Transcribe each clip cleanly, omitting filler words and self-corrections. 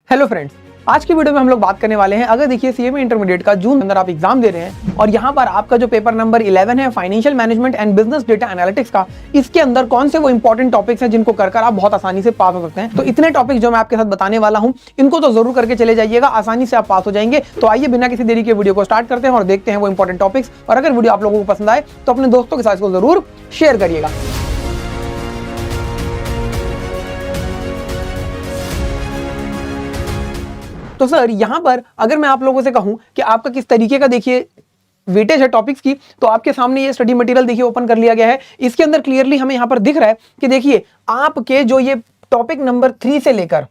Hello friends, आज की video में हम लोग बात करने वाले हैं। अगर देखिए सीएमए इंटरमीडिएट का जून अंदर आप एग्जाम दे रहे हैं और यहाँ पर आपका जो पेपर नंबर 11 है financial management and business data analytics का, इसके अंदर कौन से वो इंपॉर्टेंट टॉपिक्स हैं जिनको कर आप बहुत आसानी से पास हो सकते हैं। तो इतने टॉपिक्स जो मैं आपके साथ बताने वाला हूँ, इनको तो जरूर करके चले जाइएगा, आसानी से आप पास हो जाएंगे। तो आइए बिना किसी देरी के वीडियो को स्टार्ट करते हैं और देखते हैं वो इंपॉर्टेंट टॉपिक्स। और अगर वीडियो आप लोगों को पसंद आए तो अपने दोस्तों के साथ इसको जरूर शेयर करिएगा। तो सर यहाँ पर अगर मैं आप लोगों से कहूं कि आपका किस तरीके का देखिए वेटेज है टॉपिक्स की, तो आपके सामने ये स्टडी मटेरियल देखिए ओपन कर लिया गया है। इसके अंदर क्लियरली हमें यहाँ पर दिख रहा है कि देखिए आपके जो ये टॉपिक नंबर 3 से लेकर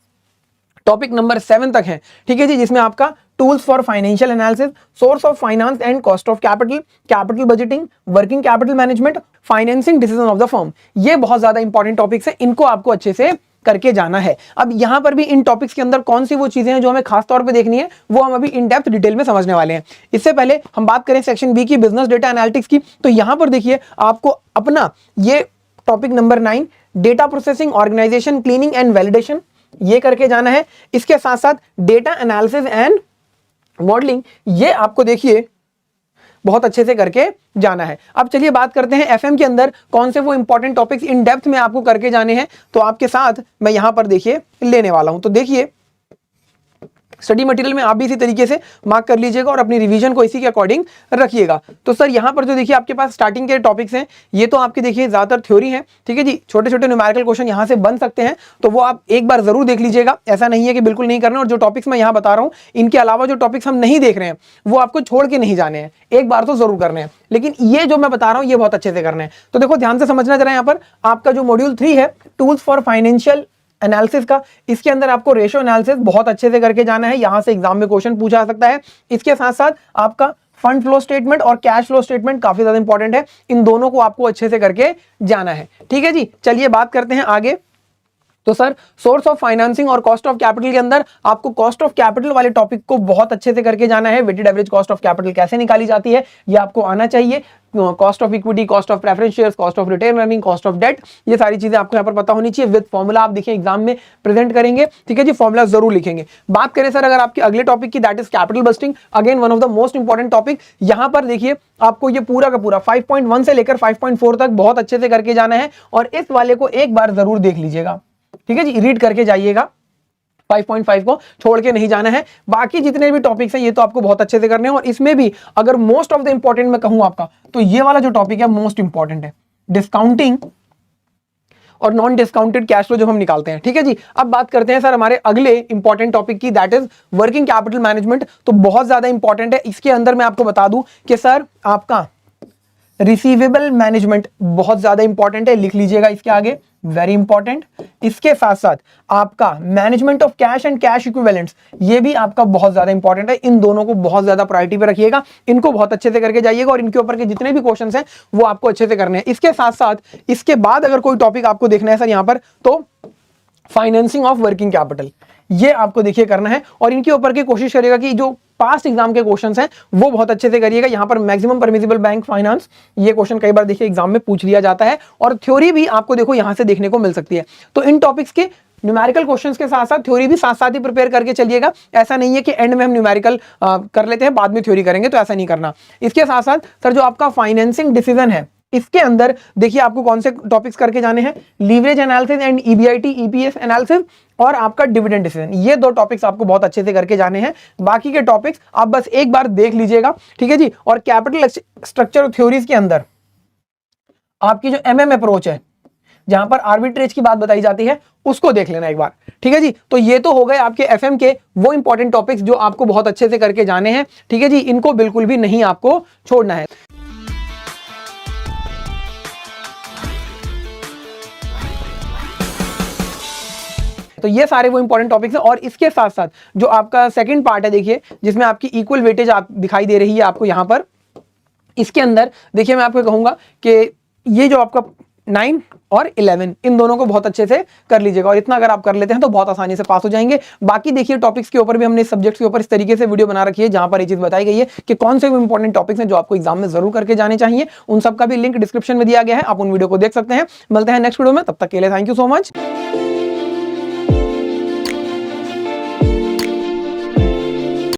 टॉपिक नंबर 7 तक है, ठीक है जी, जिसमें आपका tools for financial analysis, source of finance and cost of capital, capital budgeting, working capital management, financing decision of the firm, ये बहुत ज्यादा इंपॉर्टेंट टॉपिक्स है। इनको आपको अच्छे से करके जाना है। अब यहां पर भी इन टॉपिक्स के अंदर कौन सी वो चीजें हैं जो हमें खास तौर पे देखनी है, वो हम अभी इन डेप्थ डिटेल में समझने वाले हैं। इससे पहले हम बात करें सेक्शन बी की, बिजनेस डेटा एनालिटिक्स की, तो यहां पर देखिए आपको अपना ये topic number 9 data processing, organisation, cleaning and validation, ये करके जाना है। इसके साथ साथ डेटा एनालिसिस एंड मॉडलिंग, ये आपको देखिए बहुत अच्छे से करके जाना है। अब चलिए बात करते हैं एफएम के अंदर कौन से वो इंपॉर्टेंट टॉपिक्स इन डेप्थ में आपको करके जाने हैं। तो आपके साथ मैं यहां पर देखिए लेने वाला हूं। तो देखिए स्टडी मटेरियल में आप भी इसी तरीके से मार्क कर लीजिएगा और अपनी रिवीजन को इसी के अकॉर्डिंग रखिएगा। तो सर यहाँ पर जो देखिए आपके पास स्टार्टिंग के टॉपिक्स हैं, ये तो आपके देखिए ज्यादातर थ्योरी हैं, ठीक है जी। छोटे छोटे न्यूमेरिकल क्वेश्चन यहाँ से बन सकते हैं, तो वो आप एक बार जरूर देख लीजिएगा। ऐसा नहीं है कि बिल्कुल नहीं करना। और जो टॉपिक्स मैं यहाँ बता रहा हूँ, इनके अलावा जो टॉपिक्स हम नहीं देख रहे हैं वो आपको छोड़ के नहीं जाने हैं, एक बार तो जरूर करने हैं। लेकिन ये जो मैं बता रहा हूँ ये बहुत अच्छे से करने हैं। तो देखो ध्यान से समझना जरा, यहाँ पर आपका जो मॉड्यूल 3 है टूल्स फॉर फाइनेंशियल एनालिसिस का, इसके अंदर आपको रेशियो एनालिसिस बहुत अच्छे से करके जाना है। यहां से एग्जाम में क्वेश्चन पूछा जा सकता है। इसके साथ साथ आपका फंड फ्लो स्टेटमेंट और कैश फ्लो स्टेटमेंट काफी ज्यादा इंपॉर्टेंट है। इन दोनों को आपको अच्छे से करके जाना है, ठीक है जी। चलिए बात करते हैं आगे। तो सर सोर्स ऑफ फाइनेंसिंग और कॉस्ट ऑफ कैपिटल के अंदर आपको कॉस्ट ऑफ कैपिटल वाले टॉपिक को बहुत अच्छे से करके जाना है। Weighted average cost of capital कैसे निकाली जाती है ये आपको आना चाहिए। Cost of equity, cost of preference shares, cost of retain earning, cost of debt, ये सारी चीजें आपको यहाँ पर पता होनी चाहिए। विद फॉर्मूला आप देखिए एग्जाम में प्रेजेंट करेंगे, ठीक है जी, फॉर्मूला जरूर लिखेंगे। बात करें सर अगर आपके अगले टॉपिक की, that is capital budgeting, again one of the most important topic. यहां पर देखिए आपको ये पूरा का पूरा 5.1 से लेकर 5.4 तक बहुत अच्छे से करके जाना है। और इस वाले को एक बार जरूर देख लीजिएगा, ठीक है जी, रीड करके जाइएगा। 5.5 को छोड़ के नहीं जाना है। बाकी जितने भी टॉपिक्स हैं ये तो आपको बहुत अच्छे से करने हैं। और इसमें भी अगर मोस्ट ऑफ द इंपॉर्टेंट मैं कहूं आपका, तो ये वाला जो टॉपिक है मोस्ट इंपॉर्टेंट है, डिस्काउंटिंग और नॉन डिस्काउंटेड कैश फ्लो जो हम निकालते हैं, ठीक है जी। अब बात करते हैं सर हमारे अगले इंपॉर्टेंट टॉपिक की, that is working capital management. तो बहुत ज्यादा इंपॉर्टेंट है। इसके अंदर मैं आपको बता दूं कि सर आपका रिसीवेबल मैनेजमेंट बहुत ज्यादा इंपॉर्टेंट है, लिख लीजिएगा इसके आगे, वेरी इंपॉर्टेंट। इसके साथ साथ आपका management of cash and cash equivalents, ये भी आपका बहुत ज्यादा इंपॉर्टेंट है। इन दोनों को बहुत ज्यादा प्रायोरिटी पे रखिएगा, इनको बहुत अच्छे से करके जाइएगा और इनके ऊपर के जितने भी क्वेश्चंस हैं वो आपको अच्छे से करने हैं। इसके साथ साथ इसके बाद अगर कोई टॉपिक आपको देखना है सर यहां पर, तो फाइनेंसिंग ऑफ वर्किंग कैपिटल, ये आपको देखिए करना है। और इनके ऊपर की कोशिश करिएगा कि जो पास्ट एग्जाम के क्वेश्चंस हैं वो बहुत अच्छे से करिएगा। यहां पर मैक्सिमम परमिसिबल बैंक फाइनेंस, ये क्वेश्चन कई बार देखिए एग्जाम में पूछ लिया जाता है। और थ्योरी भी आपको देखो यहां से देखने को मिल सकती है। तो इन टॉपिक्स के न्यूमेरिकल क्वेश्चंस के साथ साथ थ्योरी भी साथ साथ ही प्रिपेयर करके चलिएगा। ऐसा नहीं है कि एंड में हम न्यूमेरिकल कर लेते हैं बाद में थ्योरी करेंगे, तो ऐसा नहीं करना। इसके साथ साथ सर जो आपका फाइनेंसिंग डिसीजन है, इसके अंदर देखिए आपको कौन से टॉपिक्स करके जाने हैं, leverage analysis and EBIT EPS analysis और आपका डिविडेंड डिसीजन, ये दो टॉपिक्स आपको बहुत अच्छे से करके जाने हैं। बाकी के टॉपिक्स आप बस एक बार देख लीजिएगा, ठीक है जी। और कैपिटल स्ट्रक्चर थ्योरीज के अंदर आपकी जो एमएम अप्रोच है, जहां पर आर्बिट्रेज की बात बताई जाती है, उसको देख लेना एक बार, ठीक है जी। तो ये तो हो गए आपके एफएम के वो इंपॉर्टेंट टॉपिक्स जो आपको बहुत अच्छे से करके जाने हैं, ठीक है जी। इनको बिल्कुल भी नहीं आपको छोड़ना है। तो ये सारे वो इंपॉर्टेंट टॉपिक्स हैं। और इसके साथ साथ जो आपका सेकंड पार्ट है देखिए, जिसमें आपकी इक्वल वेटेज आप दिखाई दे रही है आपको यहां पर, इसके अंदर देखिए मैं आपको कहूंगा कि ये जो आपका 9 और 11 इन दोनों को बहुत अच्छे से कर लीजिएगा। और इतना अगर आप कर लेते हैं तो बहुत आसानी से पास हो जाएंगे। बाकी देखिए टॉपिक्स के ऊपर भी हमने सब्जेक्ट्स के ऊपर इस तरीके से वीडियो बना रखी है जहां पर ये चीज बताई गई है कि कौन से वो इंपॉर्टेंट टॉपिक्स हैं जो आपको एग्जाम में जरूर करके जाने चाहिए। उन सब का भी लिंक डिस्क्रिप्शन में दिया गया है, आप उन वीडियो को देख सकते हैं। मिलते हैं नेक्स्ट वीडियो में, तब तक के लिए थैंक यू सो मच।